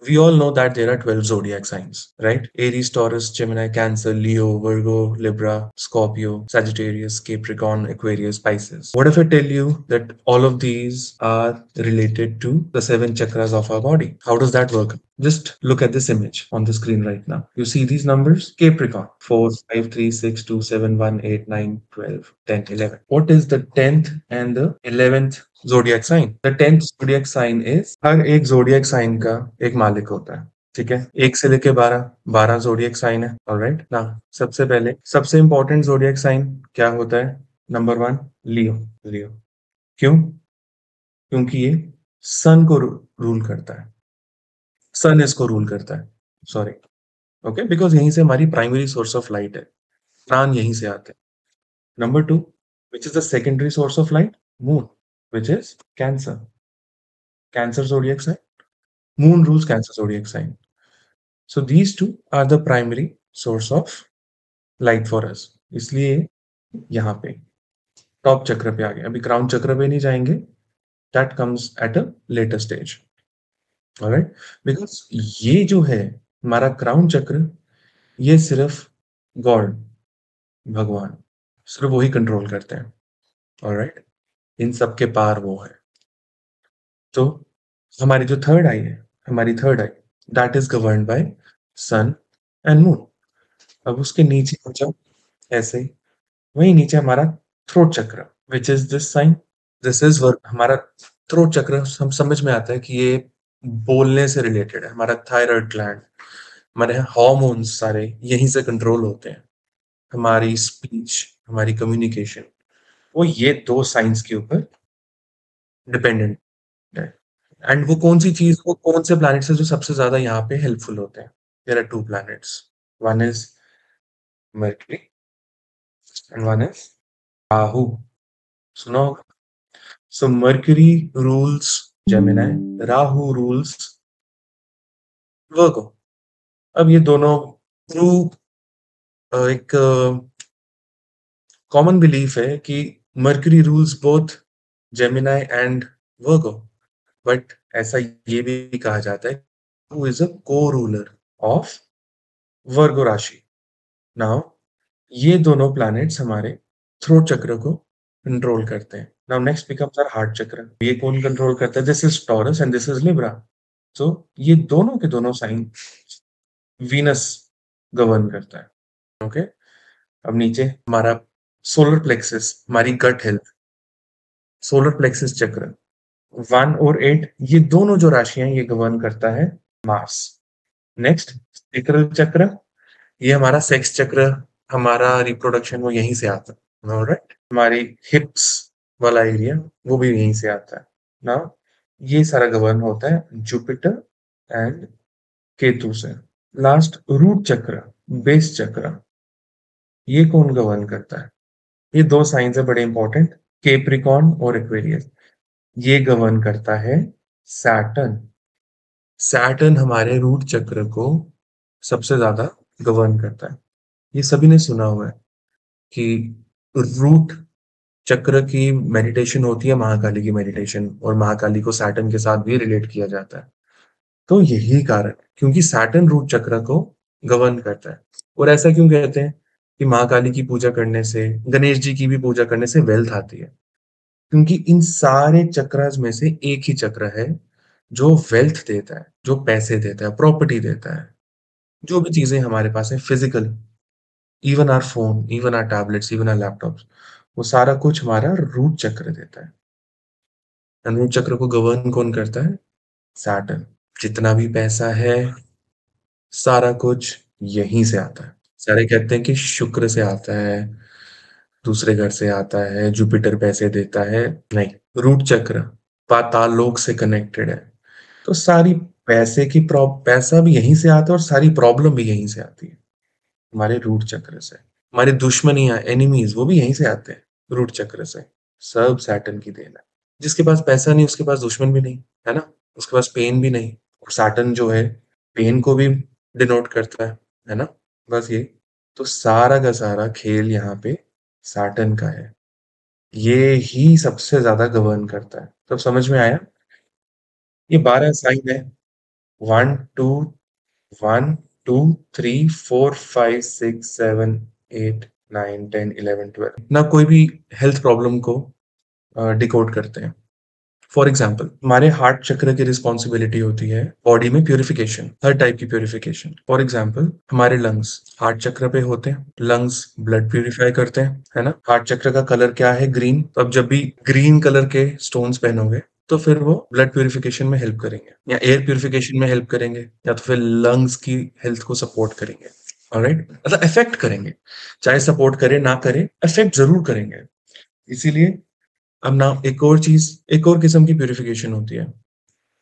we all know that there are 12 zodiac signs, right? Aries, Taurus, Gemini, Cancer, Leo, Virgo, Libra, Scorpio, Sagittarius, Capricorn, Aquarius, Pisces. What if I tell you that all of these are related to the seven chakras of our body? How does that work? Just look at this image on the screen right now. You see these numbers? Capricorn, 4, 5, 3, 6, 2, 7, 1, 8, 9, 12, 10, 11. What is the 10th and the 11th zodiac sign? The 10th zodiac sign is, हर एक zodiac sign का एक मालिक होता है, ठीक है? 1 से लेके 12 जोडियक साइन है, ऑलराइट? ना सबसे पहले सबसे इंपॉर्टेंट जोडियक साइन क्या होता है? नंबर 1 लियो। लियो क्यों? क्योंकि ये सन को रूल करता है, सन इसको रूल करता है, सॉरी, ओके, बिकॉज यहीं से हमारी प्राइमरी सोर्स ऑफ लाइट है, प्राण यहीं से आते हैं। Number 2, which is the secondary source of light? Moon, which is Cancer. Cancer zodiac sign. Moon rules Cancer zodiac sign. So these two are the primary source of light for us. इसलिए यहाँ पे top चक्र पे आ गए, अभी crown चक्र पे नहीं जाएंगे, that comes at a later stage. Alright? Because ये जो है हमारा क्राउन चक्र, ये सिर्फ गॉड, भगवान, सिर्फ वही कंट्रोल करते हैं, ऑलराइट? इन सब के पार वो है। तो हमारी जो थर्ड आई है, हमारी third eye, that is governed by sun and moon. अब उसके नीचे हो जाओ, ऐसे ही वही नीचे हमारा throat chakra, which is this sign, this is work. हमारा थ्रोट चक्र हम समझ में आता है कि ये बोलने से रिलेटेड है, हमारा थायराइड ग्लैंड, हमारे हार्मोन्स सारे यहीं से कंट्रोल होते हैं, हमारी स्पीच, हमारी कम्युनिकेशन, वो ये दो साइंस के ऊपर डिपेंडेंट है। एंड वो कौन सी चीज, वो कौन से प्लैनेट्स है जो सबसे ज्यादा यहाँ पे हेल्पफुल होते हैं? There are two planets, one is Mercury and one is Rahu. सुनो, so Mercury rules Gemini, Rahu rules Virgo. अब ये दोनों थ्रू एक कॉमन बिलीफ है कि Mercury rules both Gemini and Virgo, but ऐसा ये भी कहा जाता है हु इज अ को रूलर ऑफ वर्गो राशि। नाउ ये दोनों प्लैनेट्स हमारे थ्रोट चक्र को कंट्रोल करते हैं। Now next becomes our heart chakra. ये कौन कंट्रोल करता है? This is Taurus and this is Libra. So ये दोनों के दोनों साइन वीनस गवर्न करता है, ओके? अब नीचे हमारा सोलर प्लेक्सस, हमारी गट हेल्थ, सोलर प्लेक्सस चक्र 1 और 8, ये दोनों जो राशियां ये गवर्न करता है मार्स। नेक्स्ट सेक्रल चक्र, ये हमारा सेक्स चक्र, हमारा रिप्रोडक्शन वो यहीं से आता है, ऑलराइट? हमारी हिप्स वाला एरिया वो भी यहीं से आता है। नाउ ये सारा गवर्न होता है जुपिटर एंड केतु से। लास्ट रूट चक्र, बेस चक्र, ये कौन गवर्न करता है? ये दो साइंस है बड़े इंपॉर्टेंट, केप्रिकॉर्न और एक्वेरियस। ये गवर्न करता है सैटर्न। सैटर्न हमारे रूट चक्र को सबसे ज्यादा गवर्न करता है। ये सभी ने सुना हुआ है कि रूट चक्र की मेडिटेशन होती है महाकाली की मेडिटेशन, और महाकाली को सैटर्न के साथ भी रिलेट किया जाता है। तो यही कारण, क्योंकि सैटर्न रूट चक्र को गवर्न करता है। और ऐसा क्यों कहते हैं कि महाकाली की पूजा करने से, गणेश जी की भी पूजा करने से वेल्थ आती है? क्योंकि इन सारे चक्रास में से एक ही चक्र है जो वेल्थ देता है, जो पैसे देता है, प्रॉपर्टी देता है, जो भी चीजें हमारे पास है physical, even our phone, even our tablets, even our laptops, वो सारा कुछ हमारा रूट चक्र देता है। और रूट चक्र को गवर्न कौन करता है? सैटर्न। जितना भी पैसा है सारा कुछ यहीं से आता है। सारे कहते हैं कि शुक्र से आता है, दूसरे घर से आता है, जुपिटर पैसे देता है, नहीं, रूट चक्र पाताल लोक से कनेक्टेड है। तो सारी पैसे की पैसा भी यहीं से आता है और सारी प्रॉब्लम भी यहीं से आती है, हमारे रूट चक्र से। हमारे दुश्मनियां, एनिमीज, वो भी यहीं से आते हैं, रूट चक्र से। सब सैटर्न की देन है। जिसके पास पैसा नहीं उसके पास दुश्मन भी नहीं, है ना? उसके पास पेन भी नहीं, और सैटर्न जो है पेन को भी डिनोट करता है ना? बस ये, तो सारा का सारा खेल यहाँ पे सैटर्न का है, ये ही सबसे ज्यादा गवर्न करता है। तो समझ में आया? ये 12 साइन है, 1 2 1 2 3 4 5 6 7 8 9 10 11 12 ना कोई भी हेल्थ प्रॉब्लम को डिकोड करते हैं। फॉर एग्जाम्पल हमारे हार्ट चक्र की रिस्पॉन्सिबिलिटी होती है बॉडी में प्यूरिफिकेशन, हर टाइप की प्यूरिफिकेशन। फॉर एग्जाम्पल हमारे लंग्स हार्ट चक्र पे होते हैं, लंग्स ब्लड प्यूरिफाई करते हैं, है ना। हार्ट चक्र का कलर क्या है? ग्रीन। तो अब जब भी ग्रीन कलर के स्टोन्स पहनोगे तो फिर वो ब्लड प्यूरिफिकेशन में हेल्प करेंगे या एयर प्यूरिफिकेशन में हेल्प करेंगे या तो फिर लंग्स की हेल्थ को सपोर्ट करेंगे। ऑलराइट, मतलब इफेक्ट करेंगे, चाहे सपोर्ट करे ना करे, इफेक्ट जरूर करेंगे। इसीलिए अब ना एक और किस्म की प्यूरिफिकेशन होती है।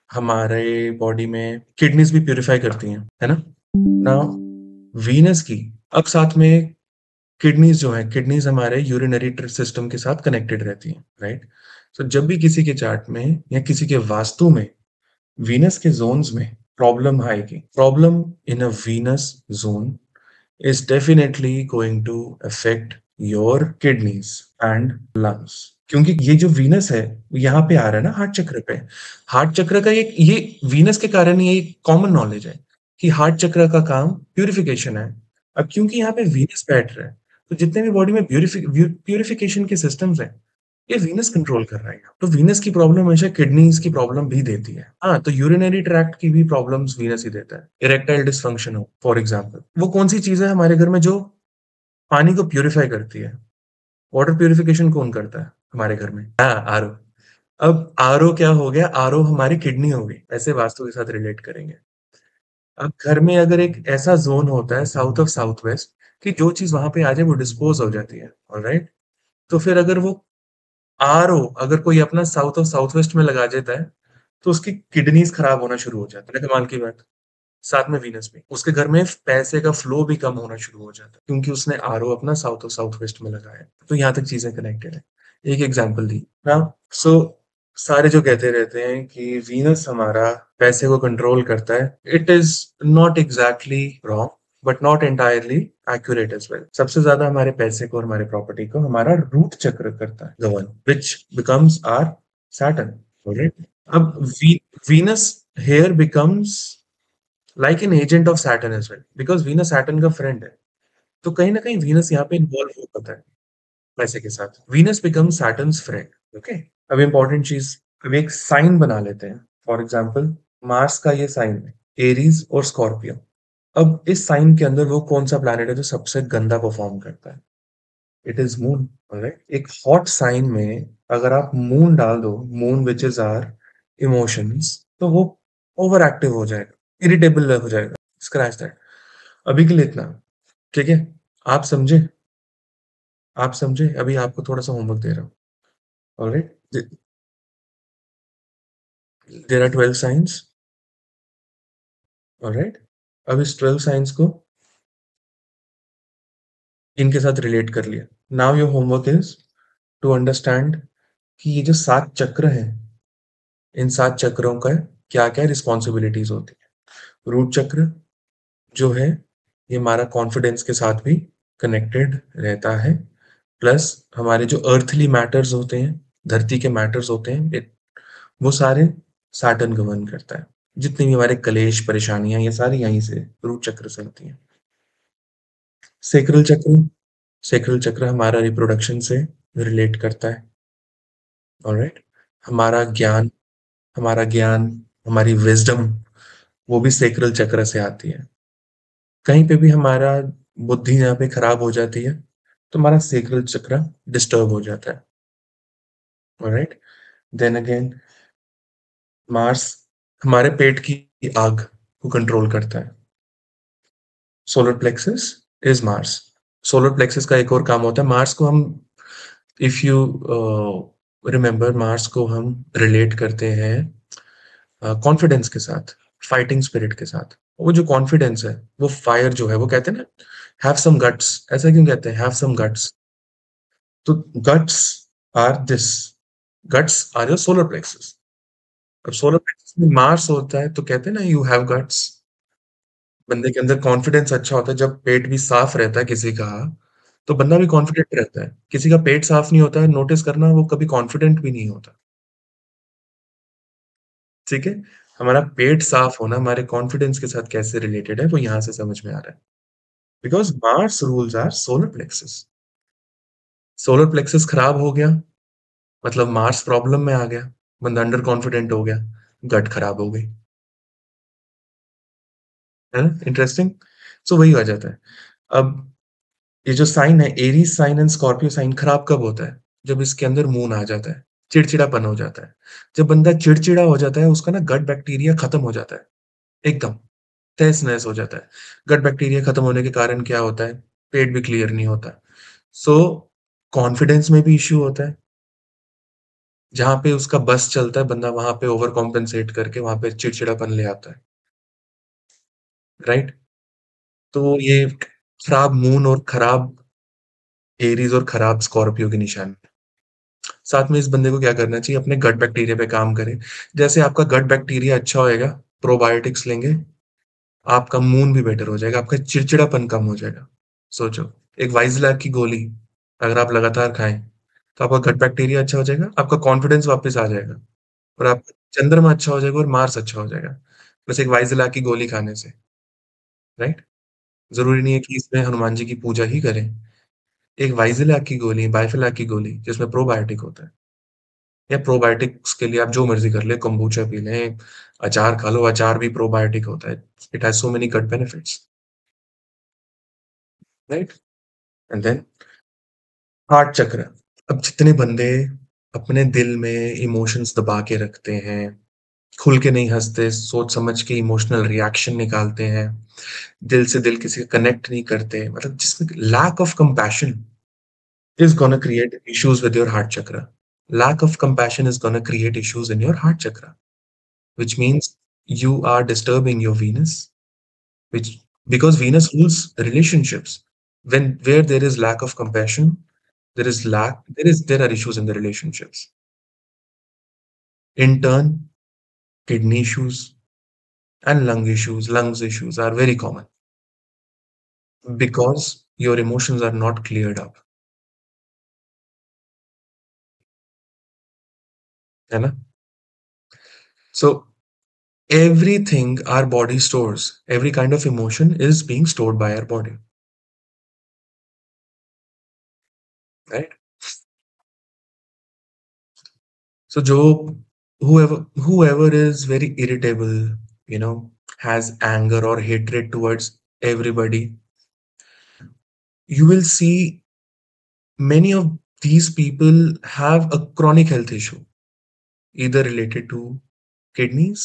हमारे बॉडी में किडनीज भी प्यूरिफाई करती हैं, है ना। ना वीनस की अब साथ में किडनीज जो है, किडनीज हमारे यूरिनरी सिस्टम के साथ कनेक्टेड रहती हैं, राइट। तो जब भी किसी के चार्ट में या किसी के वास्तु में वीनस के जोन्स में प्रॉब्लम आएगी, problem in a Venus zone is definitely going to affect your kidneys and lungs। क्योंकि ये जो वीनस है यहाँ पे आ रहा है ना हार्ट चक्र पे। हार्ट चक्र का ये वीनस के कारण ये कॉमन नॉलेज है कि हार्ट चक्र का काम प्यूरिफिकेशन है। अब क्योंकि यहाँ पे वीनस बैठ रहा है तो जितने भी बॉडी में प्यूरिफिकेशन के सिस्टम्स हैं ये वीनस कंट्रोल कर रहा है। तो वीनस की प्रॉब्लम हमेशा किडनीज की प्रॉब्लम भी देती है। हाँ, तो यूरिनरी ट्रैक्ट की भी प्रॉब्लम्स वीनस ही देता है। इरेक्टाइल डिसफंक्शन हो फॉर एग्जांपल, वो कौन सी चीज है हमारे घर में जो पानी को प्यूरिफाई करती है? वाटर प्यूरिफिकेशन कौन करता है हमारे घर में? हाँ, आरओ। अब आरओ क्या हो गया? आरओ हमारी किडनी हो गई। ऐसे वास्तु के साथ रिलेट करेंगे। अब घर में अगर एक ऐसा जोन होता है साउथ ऑफ साउथ वेस्ट कि जो चीज वहां पे आ जाए वो डिस्पोज हो जाती है, ऑलराइट। तो फिर अगर वो आरओ अगर कोई अपना साउथ ऑफ साउथ वेस्ट में लगा देता है तो उसकी किडनीज खराब होना शुरू हो जाता है। कमाल की बात। साथ में वीनस भी, उसके घर में पैसे का फ्लो भी कम होना शुरू हो जाता है क्योंकि उसने आरओ अपना साउथ और साउथ वेस्ट में लगाया है। तो यहाँ तक चीजें कनेक्टेड है। एक एग्जांपल दी ना। सो सारे जो कहते रहते हैं कि वीनस हमारा पैसे को कंट्रोल करता है, it is not exactly wrong but not entirely accurate as well. सबसे ज्यादा हमारे पैसे को और हमारे प्रॉपर्टी को हमारा रूट चक्र करता है govern, which becomes our Saturn. अब Venus here becomes like an agent of Saturn as well because Venus Saturn का फ्रेंड है। तो कहीं ना कहीं वीनस यहाँ पे इन्वॉल्व हो जाता है पैसे के साथ। Venus become Saturn's friend. Okay, अब इंपॉर्टेंट चीज, अब एक साइन बना लेते हैं। फॉर एग्जाम्पल मार्स का ये साइन है एरीज और स्कॉर्पियो। अब इस साइन के अंदर वो कौन सा प्लैनेट है जो सबसे गंदा परफॉर्म करता है? It is moon. ऑलराइट, एक हॉट साइन में अगर आप मून डाल दो, moon which is our emotions, तो वो ओवर एक्टिव हो जाएगा, इरिटेबल हो जाएगा। Scratch that. अभी के लिए इतना, ठीक है। आप समझे? आप समझे? अभी आपको थोड़ा सा होमवर्क दे रहा हूँ। Alright, there are 12 signs. Alright, अब इस 12 साइंस को इनके साथ रिलेट कर लिया। Now your homework is to understand कि ये जो 7 चक्र हैं, इन 7 चक्रों का क्या क्या रिस्पॉन्सिबिलिटीज होती है। रूट चक्र जो है ये हमारा कॉन्फिडेंस के साथ भी कनेक्टेड रहता है। प्लस हमारे जो अर्थली मैटर्स होते हैं, धरती के मैटर्स होते हैं, वो सारे सैटर्न गवर्न करता है। जितनी भी हमारे कलेश परेशानियां ये सारी यहीं से रूट चक्र से होती हैं। सेक्रल चक्र, सेक्रल चक्र हमारा रिप्रोडक्शन से रिलेट करता है। ऑलराइट, हमारा ज्ञान, हमारा ज्ञान, हमारी विजडम वो भी सेक्रल चक्र से आती है। कहीं पे भी हमारा बुद्धि यहाँ पे खराब हो जाती है तो हमारा सेक्रल चक्र डिस्टर्ब हो जाता है। ऑलराइट, देन अगेन मार्स हमारे पेट की आग को कंट्रोल करता है। Solar plexus is Mars. Solar plexus का एक और काम होता है, मार्स को हम, इफ यू रिमेंबर, मार्स को हम रिलेट करते हैं कॉन्फिडेंस के साथ, फाइटिंग स्पिरिट के साथ। वो जो कॉन्फिडेंस है, वो फायर जो है, वो कहते हैं ना हैव सम गट्स। ऐसा क्यों कहते हैं हैव सम गट्स? तो guts are this, guts are your solar plexus. अब सोलर प्लेक्सस में मार्स होता है तो कहते हैं ना यू हैव गट्स। बंदे के अंदर कॉन्फिडेंस अच्छा होता है जब पेट भी साफ रहता है किसी का, तो बंदा भी कॉन्फिडेंट रहता है। किसी का पेट साफ नहीं होता है, नोटिस करना, वो कभी कॉन्फिडेंट भी नहीं होता। ठीक है। हमारा पेट साफ होना हमारे कॉन्फिडेंस के साथ कैसे रिलेटेड है, वो यहाँ से समझ में आ रहा है। Because Mars rules our solar plexus. Solar plexus खराब हो गया, मतलब मार्स प्रॉब्लम में आ गया, बंदा अंडर कॉन्फिडेंट हो गया, गट खराब हो गई। है ना? इंटरेस्टिंग। सो वही आ जाता है। अब ये जो साइन है, Aries sign and Scorpio sign खराब कब होता है? जब इसके अंदर मून आ जाता है, चिड़चिड़ापन हो जाता है। जब बंदा चिड़चिड़ा हो जाता है, उसका ना गट बैक्टीरिया खत्म हो जाता है, एकदम, तहस-नहस हो जाता है। गट बैक्टीरिया खत्म होने के कारण क्या होता है? पेट भी क्लियर नहीं होता। सो कॉन्फिडेंस में भी इश्यू होता है। जहाँ पे उसका बस चलता है, बंदा वहाँ पे ओवर कॉम्पेंसेट करके वहाँ पे चिड़चिड़ापन ले आता है, राइट? तो ये खराब मून और खराब एरीज़ और खराब स्कॉर्पियो की निशानी। साथ में इस बंदे को क्या करना चाहिए? अपने गट बैक्टीरिया पे काम करे। जैसे आपका गट बैक्टीरिया अच्छा होएगा, प्रोबायोटिक्स लेंगे, आपका मूड भी बेटर हो जाएगा, आपका चिड़चिड़ापन कम हो जाएगा। सोचो, एक वाइज़लैक की गोली अगर आप लगातार खाएँ, तो आपका गट बैक्टीरिया अच्छा हो जाएगा, आपका कॉन्फिडेंस वापस आ जाएगा और आपका चंद्रमा अच्छा हो जाएगा और मार्स अच्छा हो जाएगा। बस एक वाइज़लैक की गोली खाने से, राइट? ज़रूरी नहीं है कि इसमें हनुमान जी की पूजा ही करें। एक वाइज़लैक की गोली, बाइफ़ैलाक की गोली जिसमें प्रोबायोटिक होता है। या प्रोबायोटिक्स के लिए आप जो मर्ज़ी कर लें, kombucha पी लें, अचार खा लो, अचार भी प्रोबायोटिक होता है। It has so many good benefits, right? And then heart chakra. अब जितने बंदे अपने दिल में इमोशंस दबा के रखते हैं, खुल के नहीं हँसते, सोच समझ के इमोशनल रिएक्शन निकालते हैं, दिल से दिल किसी से कनेक्ट नहीं करते, मतलब जिसमें lack of compassion is gonna create issues with your heart chakra. Lack of compassion is gonna create issues in your heart chakra, which means you are disturbing your Venus, which because Venus rules relationships. When where there is lack of compassion, there are issues in the relationships. In turn, kidney issues and lungs issues are very common because your emotions are not cleared up. है ना? So everything our body stores, every kind of emotion is being stored by our body, right? So Joe, whoever is very irritable, you know, has anger or hatred towards everybody, you will see many of these people have a chronic health issue, either related to kidneys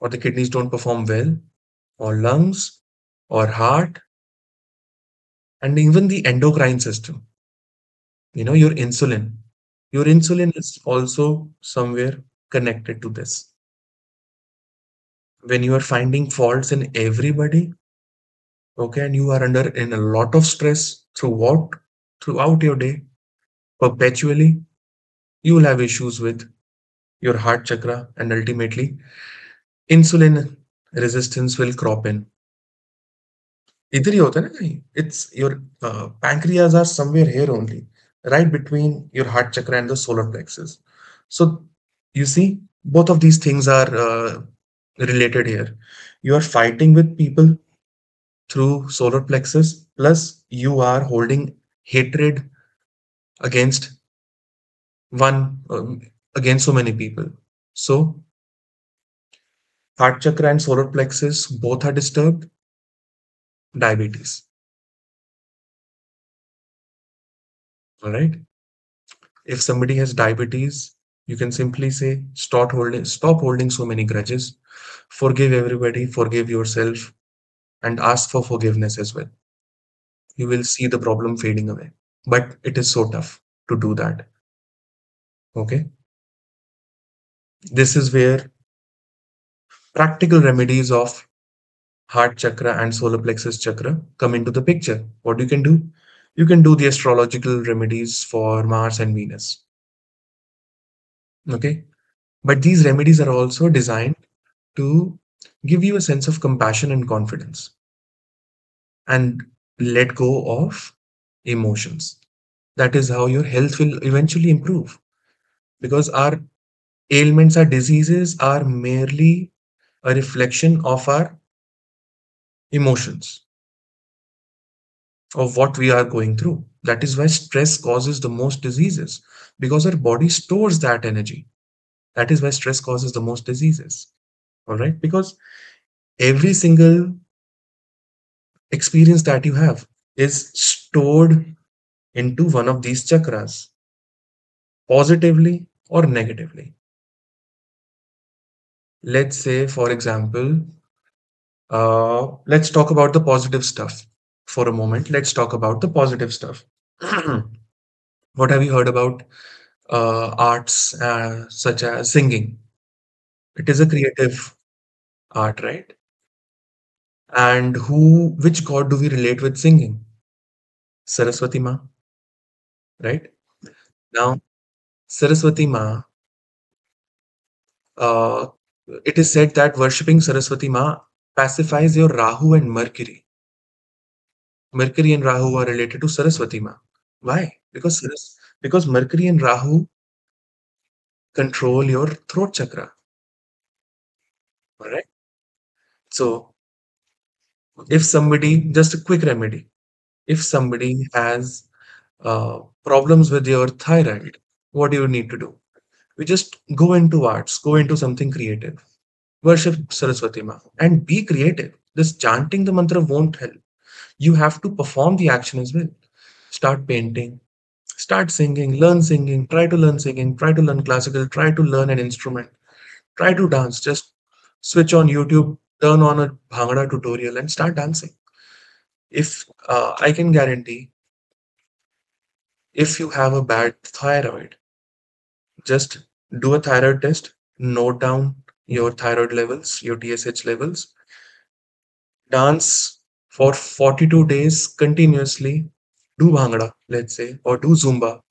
or the kidneys don't perform well, or lungs, or heart, and even the endocrine system. You know, your insulin. Your insulin is also somewhere connected to this. When you are finding faults in everybody, okay, and you are under in a lot of stress throughout your day, perpetually, you will have issues with your heart chakra, and ultimately insulin resistance will crop in. इधर ही होता है ना कहीं? It's your pancreas are somewhere here only, right between your heart chakra and the solar plexus. So you see, both of these things are related here. You are fighting with people through solar plexus, plus you are holding hatred against one against so many people. So heart chakra and solar plexus both are disturbed. Diabetes. All right. If somebody has diabetes, you can simply say, stop holding so many grudges, forgive everybody, forgive yourself, and ask for forgiveness as well. You will see the problem fading away. But it is so tough to do that. Okay. This is where practical remedies of heart chakra and solar plexus chakra come into the picture. What you can do? You can do the astrological remedies for Mars and Venus. Okay. But these remedies are also designed to give you a sense of compassion and confidence and let go of emotions. That is how your health will eventually improve because our Ailments or diseases are merely a reflection of our emotions, of what we are going through. That is why stress causes the most diseases, because our body stores that energy. That is why stress causes the most diseases. All right, because every single experience that you have is stored into one of these chakras, positively or negatively. Let's say, for example, let's talk about the positive stuff for a moment. Let's talk about the positive stuff. What have you heard about arts such as singing? It is a creative art, right? And which god do we relate with singing? Saraswati Ma, right? Now, Saraswati Ma, uh, it is said that worshipping Saraswati Ma pacifies your Rahu and Mercury. Mercury and Rahu are related to Saraswati Ma. Why? Because Mercury and Rahu control your throat chakra. All right. So if somebody, just a quick remedy, if somebody has problems with your thyroid, what do you need to do? We just go into arts, go into something creative, worship Saraswati Ma, and be creative. Just chanting the mantra won't help. You have to perform the action as well. Start painting, start singing, try to learn singing, try to learn classical, try to learn an instrument, try to dance. Just switch on YouTube, turn on a Bhangra tutorial, and start dancing. If I can guarantee, if you have a bad thyroid, just do a thyroid test, note down your thyroid levels, your TSH levels, dance for 42 days continuously, do Bhangra, let's say, or do Zumba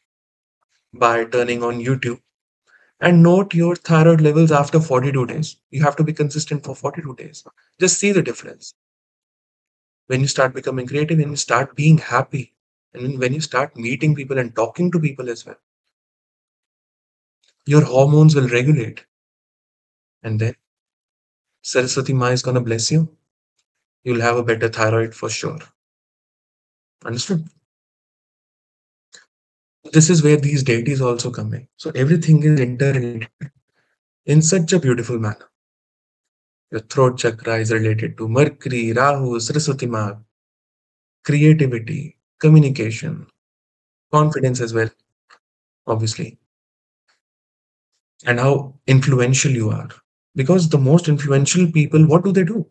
by turning on YouTube, and note your thyroid levels after 42 days. You have to be consistent for 42 days. Just see the difference. When you start becoming creative, and you start being happy, and when you start meeting people and talking to people as well, your hormones will regulate. And then Saraswati Ma is going to bless you. You'll have a better thyroid for sure. Understood? This is where these deities also come in. So everything is interrelated in such a beautiful manner. Your throat chakra is related to Mercury, Rahu, Saraswati Ma, creativity, communication, confidence as well, obviously, and how influential you are. Because the most influential people, what do?